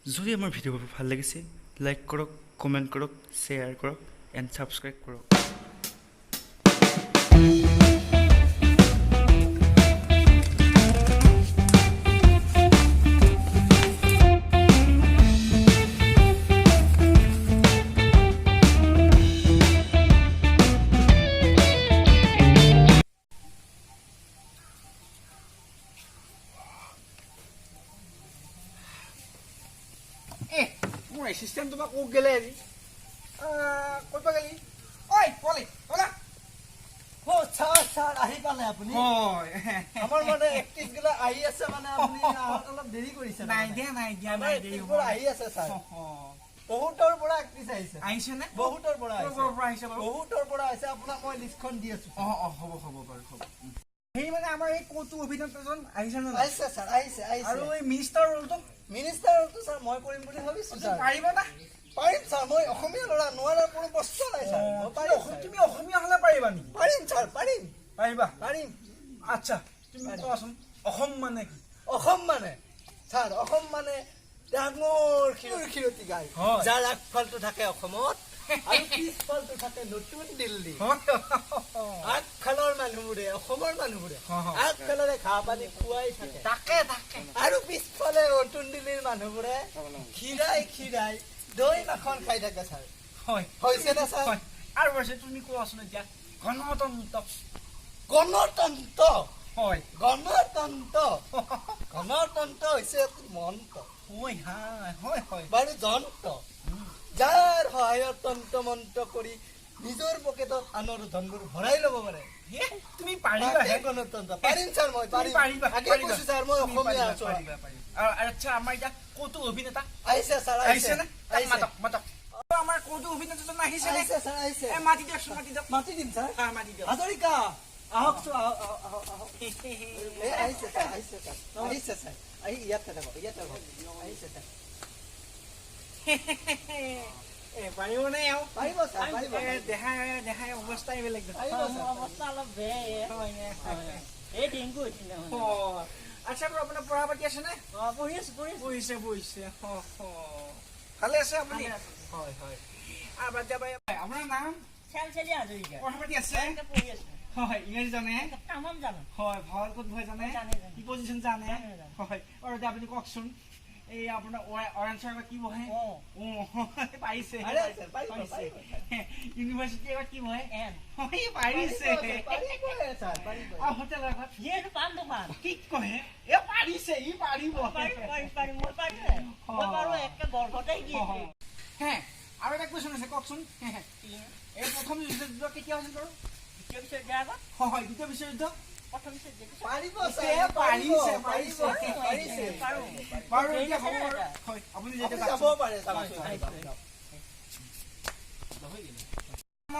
যদি আমাৰ ভিডিঅ'বোৰ ভাল লাগিছে লাইক কৰক, কমেণ্ট কৰক, শ্বেয়াৰ কৰক এণ্ড ছাবস্ক্ৰাইব কৰক। মোৰ এচিষ্টেণ্ট তোমাক ক'ত গেলে আজি ক'ত গেলি ঐ পলি বলা ছাৰ আহি পালে আপুনি হয় আমাৰ মানে এক্টিভ গিলা আহি আছে মানে আপুনি অলপ দেৰি কৰিছে নাই দিয়া দেৰি হ'ব আহি আছে ছাৰ বহুতৰ পৰা এক্টিভ আহিছে নে বহুতৰ পৰা আহিছে বাৰু বহুতৰ পৰা আহিছে আপোনাক মই লিষ্টখন দি আছো হ'ব বাৰু হ'ব সেই মানে আমাৰ এই কৌতুক অভিনেতাজন আহিছে নে আহিছে ছাৰ আহিছে আৰু এই মিনিষ্টাৰ ৰলটো ছাৰ মই কৰিম বুলি ভাবিছো ছাৰ পাৰিব না পাৰিম ছাৰ মই অসমীয়া ল'ৰা নোৱাৰাৰ কোনো প্ৰশ্ন নাই ছাৰ তুমি অসমীয়া হ'লে পাৰিবা নেকি পাৰিম ছাৰ পাৰিম আচ্ছা তুমি কোৱাচোন অসম মানে কি অসম মানে ডাঙৰ ক্ষীৰতি গাই যাৰ আগফালটো থাকে অসমত আৰু পিছফালটো থাকে নতুন দিল্লী আগফালৰ মানুহবোৰে অসমৰ মানুহবোৰে আগফালৰে ঘাঁহ পানী খুৱাই থাকে আৰু পিছফালে নতুন দিল্লীৰ মানুহবোৰে খীৰাই দৈ মাখন খাই থাকে ছাৰ হৈছে নে ছাৰ আৰু হৈছে তুমি কোৱাচোন এতিয়া গণতন্ত্ৰ হৈছে মন্ত্ৰ হয় বাৰু যন্ত্ৰ যাৰ সহায়ত তন্ত্ৰ মন্ত্ৰ কৰি নিজৰ পকেটত আনৰ ধনবোৰ ভৰাই ল'ব পাৰে তুমি পাৰিবা গণতন্ত্ৰ পাৰিম ছাৰ মই আগে কৈছো ছাৰ মই অসমীয়া আছো আচ্ছা আমাৰ এতিয়া কৌতুক অভিনেতা আহিছে ছাৰ আহিছে নে মাতক আমাৰ কৌতুক অভিনেতাজন আহিছে ছাৰ আহিছে মাতি দিয়কচোন মাতি দিম ছাৰ মাতি দিয়ক হাজৰিকা আহকচোন আহিছে ছাৰ আহি ইয়াতে থাকক আহিছে ছাৰ পাৰিবনে পাৰিব ছাৰ দেহাই অৱস্থাই বেলেগ অৱস্থা অলপ বেয়াই এই ডেংগু হৈছিলে আচ্ছা বাৰু আপোনাৰ পঢ়া পাতি আছে নে পঢ়িছে ভালে আছে আপুনি হয় আপোনাৰ নাম পঢ়া পাতি আছে হয় ইংৰাজী জানে হয় ভাল ক'ত ভয় জানে কি পজিশ্যন জানে হয় আৰু এতিয়া আপুনি কওকচোন এই আপোনাৰ অৰেঞ্জ আগত কি বহে পাৰিছে ইউনিভাৰ্চিটি আগত কি বহে পাৰিছে হোটেল আগত কি কয় পাৰিছে ই পাৰিব আৰু এটা কুৱেশ্যন আছে কওকচোন এই প্ৰথম যুদ্ধ কেতিয়া হৈছিল বাৰু হয় দ্বিতীয় বিশ্বযুদ্ধ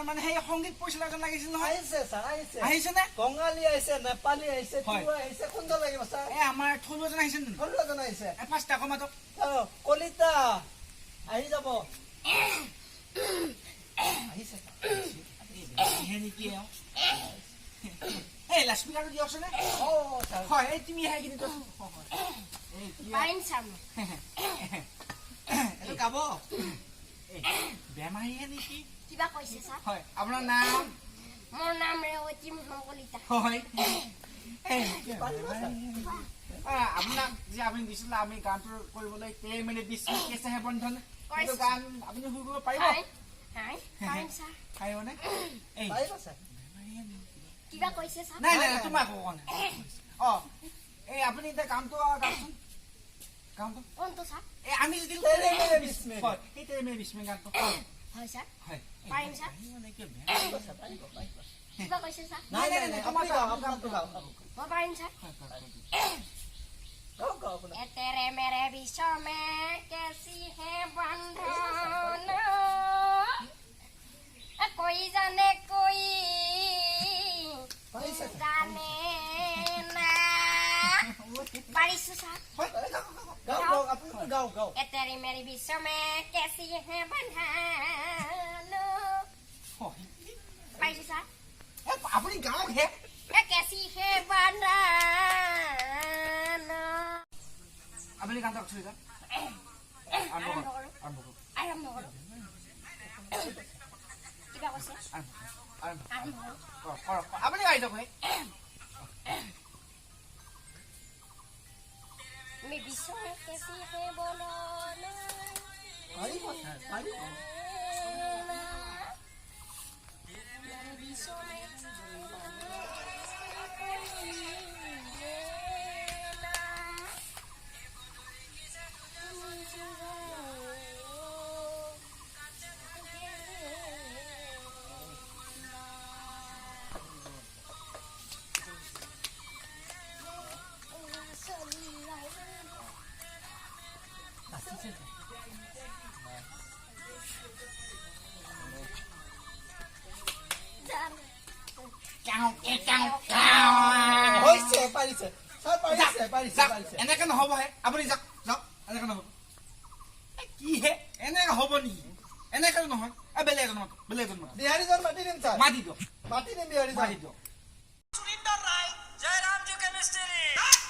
মানে সেই সংগীত পৰিচালকজন লাগিছিল নহয় আহিছে নে বঙালী আহিছে নেপালী আহিছে কোনজন লাগিব ছাৰ আমাৰ থলুৱাজন আহিছে থলুৱাজন আহিছে ফাৰ্ষ্ট আকৌ মাতক কলিতা আহি যাব আহিছে নেকি এই লাস্পিকাৰটো দিয়কচোন হয় এই তুমি আহি কিনি গাব বেমাৰীহে নেকি কিবা কৈছে ছাৰ হয় আপোনাৰ নাম মোৰ নাম ৰেৱতী কলিতা হয় আপোনাক যে আপুনি দিছিলে আমি গানটো কৰিবলৈ 13 মিনিট দিছো কেঁচাহে বন্ধন সেইটো গান আপুনি শুই কৰিব পাৰিব পাৰিবনে কিবা কৈছে ছাৰ নাই তোমাক এই আপুনি এতিয়া কামটো গাওকচোন কোনটো ছাৰ এই আমি যদি সেই 13 মিনিট 20 মিনিট গানটো হয় ছাৰ পাৰিম ছাৰ কিবা কৈছে ছাৰ নাই আপুনি গাও মই পাৰিম sir tere mere bicho me कैसी है बंधन कोई जाने कोई जाने ना बारिश सा गाओ tere mere bicho me कैसी है बंधन बारिश सा আপুনি গাওক হে कैसी है बंधन আপুনি গান গাওকচোন আৰম্ভ কৰোঁ আৰম্ভ কৰোঁ কিবা কৈছে আৰম্ভ কৰোঁ আপুনি গাই যাওক मैं विश्व में कैसी है बोलो ना পাৰিব ছাৰ পাৰিব मैं विश्व में হৈছে পাৰিছে ছাৰ পাৰিছে পাৰিছে পাৰিছে এনেকে নহবহে আপুনি যাওক যাওক এনেকে নহব কি হে এনেকে হ'ব নেকি এনেকে নহয় বেলেগ এজন মাতক বেলেগ এজন মাতক বিহাৰীজন মাতি দিম ছাৰ মাতি দিয়ক মাতি দিম বিহাৰীজন মাতি দিয়ক সুরিন্দর রায় জয়রাম যোগে মিস্ত্রি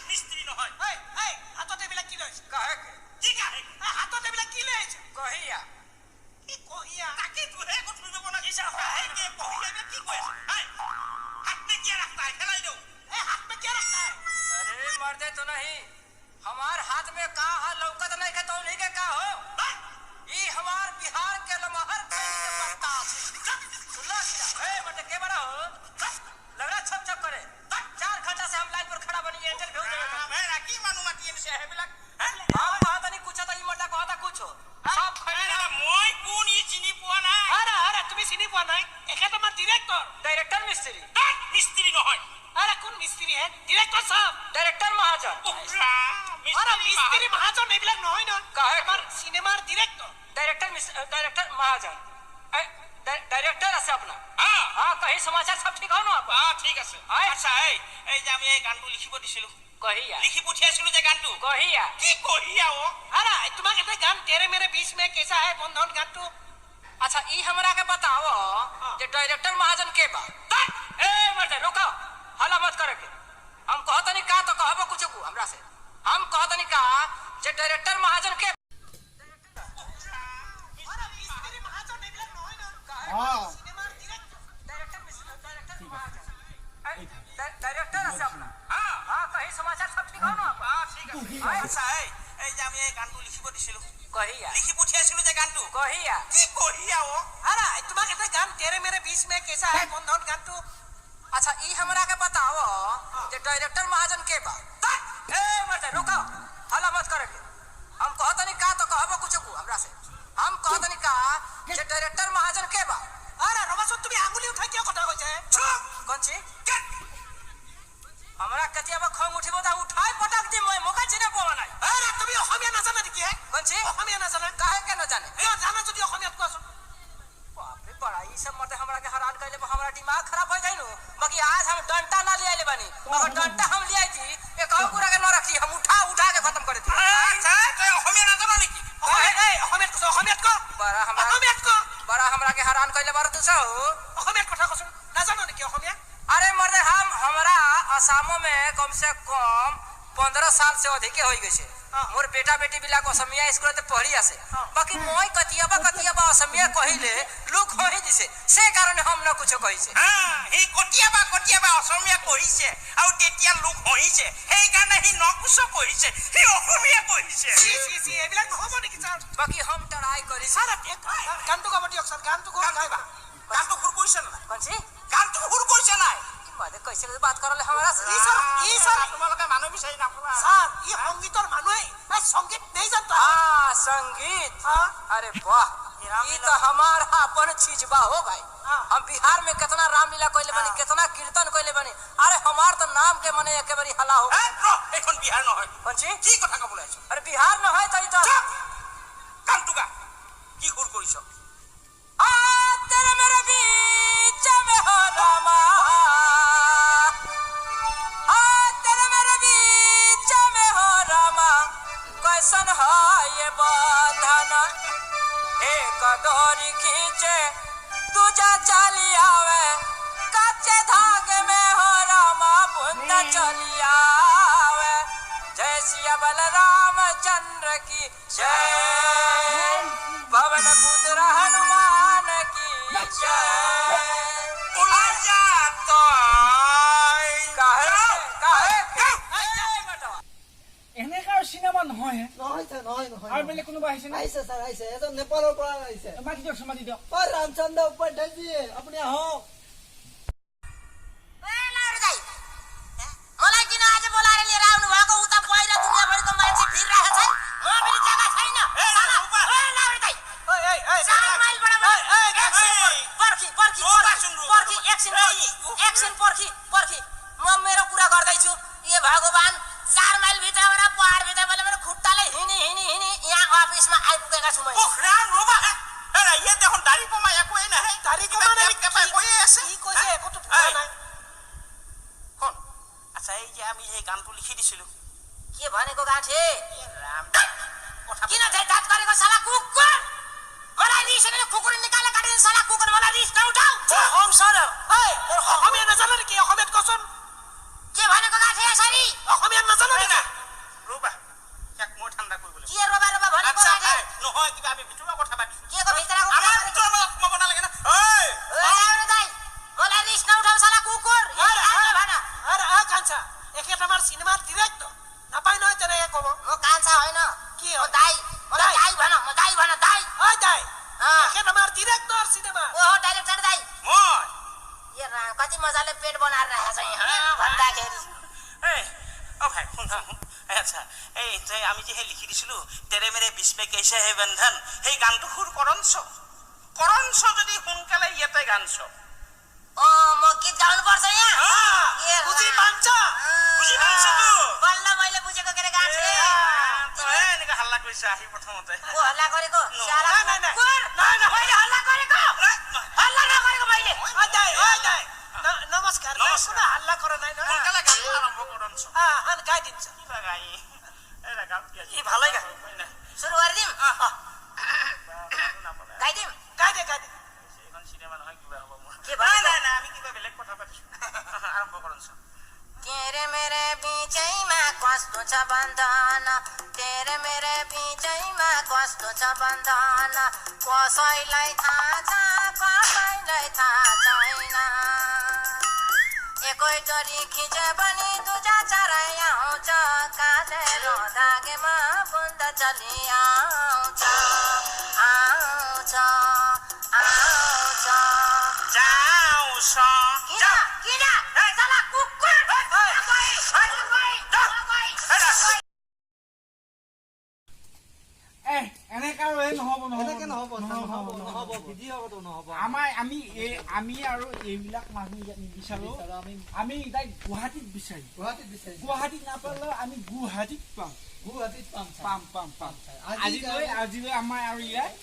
মিস্ত্রি নহয় এই এই হাততে বিলা কি লইছ কাহে কি কাহে হাততে বিলা কি লইছ কহিয়া কি কহিয়া তাকে তুহে কথা কইব না ইসা কাহে কে কহিয়া বে কি কইছ এই हाथ में क्या रखता है खिलाई दो ए हाथ में क्या रखता है अरे मर्दे तो नहीं हमार हाथ में का है लौकत नहीं के तो नहीं के का हो ई हमार बिहार के लमहर के पत्ता सुनला ए मर्दे के बड़ा हो लग रहा छप छप करे 4 घंटा से हम लाइन पर खड़ा बनी इंटरव्यू दे रहे मैं राखी मानूंगा तीन से है बिलक हम कहता नहीं कुछ था ई मर्दा कहता कुछ हो सब खड़ी ना মই কোন ই চিনি পোৱা নাই আৰে আৰে তুমি চিনি পোৱা নাই একে তোমার ডাইরেক্টর ডাইরেক্টর মিস্ত্রি মিস্ত্রি নহয় আরে কোন মিস্ত্রি হে ডাইরেক্টর সাহেব ডাইরেক্টর মহাজন আরে মিস্ত্রি মহাজন এবিলাক নহয় না কাহে আমার সিনেমার ডাইরেক্টর डायरेक्टर महाजन डायरेक्टर আছে अपना हां कहीं समाचार सब ठीक हो ना आप हां ठीक আছে আচ্ছা এই যে আমি এই গানটো লিখিব দিছিলো কহিয়া লিখি পঠিয়াছিলো যে গানটো কহিয়া কি কহিয়া ও আরে তোমাক এটা গান तेरे मेरे बीच में कैसा है बंधन गानটো अच्छा ई हमरा के बताओ जे डायरेक्टर महाजन के बा ए मत रुको हल्ला मत करे के हम कहतनी का तो कहबो कुछ को हमरा से हम कहतनी का जे डायरेक्टर महाजन के डायरेक्टर আছে আপনা हां कहीं समाचार सब ठीक हो ना हां ठीक আছে আচ্ছা এই যে আমি এই গানটো লিখিব দিছিলো কহিয়া লিখি পঠিয়াছিলো যে গানটো কহিয়া কি কহিয়া ও আরে তোমাক এটা গান तेरे मेरे बीच में कैसा है बंधन गानটো अच्छा ई हमरा के बताओ जे डायरेक्टर महाजन के बा ए मत रुको हल्ला मत करे के हम कहतनी का तो कहबो कुछ को हमरा से हम कहतनी का जे डायरेक्टर महाजन के बा अरे रबासो তুমি আঙ্গুলি উঠাই কিয় কথা কইছে কোনছি हमरा कतियाबा खंग उठिबो ता उठाई पटक दि মই मोका চিনে পাওয়া নাই अरे তুমি অসমীয়া না জানা কি হে কোনছি অসমীয়া না জানা काहे के न जाने ए जाना যদি অসমীয়া কোছো बाप रे बड़ा ई सब मते हमरा के हैरान कइले हमरा दिमाग खराब हो जाइनु बाकी आज हम डंटा ना ले आइले बानी अगर डंटा हम ले आई थी एक और पूरा के न रखी हम उठा के खत्म कर दी अच्छा तो অসমীয়া না জানা নাকি ए অসমীয়া को बड़ा हमरा के हैरान कइले बार तू सब অসমীয়া কথা কছো না জানো নাকি অসমীয়া अरे मर्दे हमरा आसामो में कम से कम 15 साल से अधिक हो गई मोर बेटा बेटी बिला को असमिया स्कूल ते पढ़ी आसे बाकी मोय कतियाबा असमिया कहिले लोग होई दिसे से कारण हम न कुछ कहिसे हां ही कतियाबा असमिया कहिसे आ तेतिया लोग होइसे हे कारण ही न कुछ कहिसे ही असमिया कहिसे सी एबिला নহব নেকি স্যার बाकी हम ट्राई करी স্যার গানটো গাবটি অক্সর গানটো কোন গাইবা গানটো হুর কইছে না কোনছি গানটো হুর কইছে না মাদে কইছে বাত করলে हमरा से ई सर তোমালকে মানুহ বিচাৰি না স্যাৰ ई সংগীতৰ মানুহে এই संगीत नहीं जानता हां संगीत अरे वाह ई तो हमार अपन चीज बा हो भाई हम बिहार में कितना रामलीला कइले बनी कितना कीर्तन कइले बनी अरे हमार तो नाम के मने एके बारी हला हो एखन बिहार न হয় কোনছি কি কথা কা বলাইছ अरे बिहार न হয় তাই তো কান্তুকা কি হুর কইছ तेरे मेरे बीच में हो रामा तेरे मेरे बीच में हो रामा कैसन है ये बंधन एक डोरी खींचे दूजा चली आवे कच्चे धागे में हो रामा बुंदा चली आवे जय सिया बलराम चंद्र की जय নহয় হে নহয় ছাৰ নহয় নহয় আৰু বেলেগ কোনোবা আহিছে নে আহিছে ছাৰ আহিছে এজন নেপালৰ পৰা আহিছে মাতি দিয়ক মাতি দিয়ক অ ৰামচন্দ্ৰ উপাধ্যায়জী আপুনি আহক मलाई किन आज बोलाएर लिएर आउनु भएको उता बाहिर दुनियाँभरिको मान्छे भिडिरहेको छ म पनि जग्गा छैन पर्खी म मेरो कुरा गर्दैछु ए भगवान 4 माइल भित्रबाट पहाड भित्रबाट मेरो खुट्टाले हिँडी यहाँ अफिसमा आइपुगेका छु म ये देखो दाढ़ी पमाया कोई ना है दाढ़ी पमाने के पास कोई ऐसे ई कोई है को तो नहीं कौन अच्छा ये আমি এই গানটো লিখি দিছিলো के भनेको गाठे ए राम किन झैझात गरेको साला कुकुर मलाई रिस उठेर कुकुर निकाले काटिदिन साला कुकुर मलाई रिस नउठाउ होम सर ए अखमिया नजान के अखमियात कसम के भनेको गाठे यसरी अखमिया नजान के रुबा एक मो ठन्डा कोइ बोले के रुबा भनेको गाठे নহয় किबा আমি ভিতৰৰ কথা পাতি के को भित्रको আমাৰ ভিতरमा म बना লাগে ना ए दाइ मलाई रिस नउठाउ साला कुकुर अरे आ कान्छा एकेटा मार सिनेमा डिरेक्टर नापाइ नय तेरे कब म कान्छा हैन के हो दाइ मलाई दाइ भन म दाइ भन दाइ ओइ दाइ एकेटा मार डिरेक्टर सिनेमा ओ डाइरेक्टर दाइ म ये कति मजाले पेट बनाएर राखेछ यहाँ भन्दाखेरि ए ओ भाइ सुन अच्छा এই যে আমি যে লিখি দিছিলো তেরে মেরে বিস্মে কেসে হে বন্ধন এই গানটো সুর করনছ যদি হুনকালে ইয়াতে গানছ ও म गीत गाउनु पर्छ यहाँ बुझी मान्छ तो बल्ल मैले बुझेको के रे गाछ रे निका हल्ला कइछ आही प्रथमते ओ हल्ला गरेको सारा नहीं मैले हल्ला गरेको हल्ला नगरेको मैले ओ दाइ नमस्कार कुन हल्ला करे नै হুনকালে गान आरम्भ करन्छ अनि गाइदिन्छ किबा गाइ एरा गान के ई भालै गा सुरु गरिदिम गाइदिम गाइदे এখন সিনেমা নহয় কিবা হ'ব মোৰ के भाइ ना আমি কিবা বেলেগ কথা পাতিছো आरम्भ करन्छ तेरे मेरे बीचैमा कस्तो छ बन्धन तेरे मेरे बीचैमा कस्तो छ बन्धन कसैलाई थाहा छैन एकै डोरी खिचे पनि दुजा चराइ आउँछ काटेर धागेमा बुन्द चली आउँछ किन साला कुकुर এনেকা আৰু নহব এনেকে নহব ভিডিঅ'টো নহব আমি আৰু এইবিলাক মানুহ ইয়াত নিবিচাৰো আমি তাই গুৱাহাটীত বিচাৰিম গুৱাহাটীত নাপালেও আমি গুৱাহাটীত পাম আজিলৈ আমাৰ আৰু ইয়াত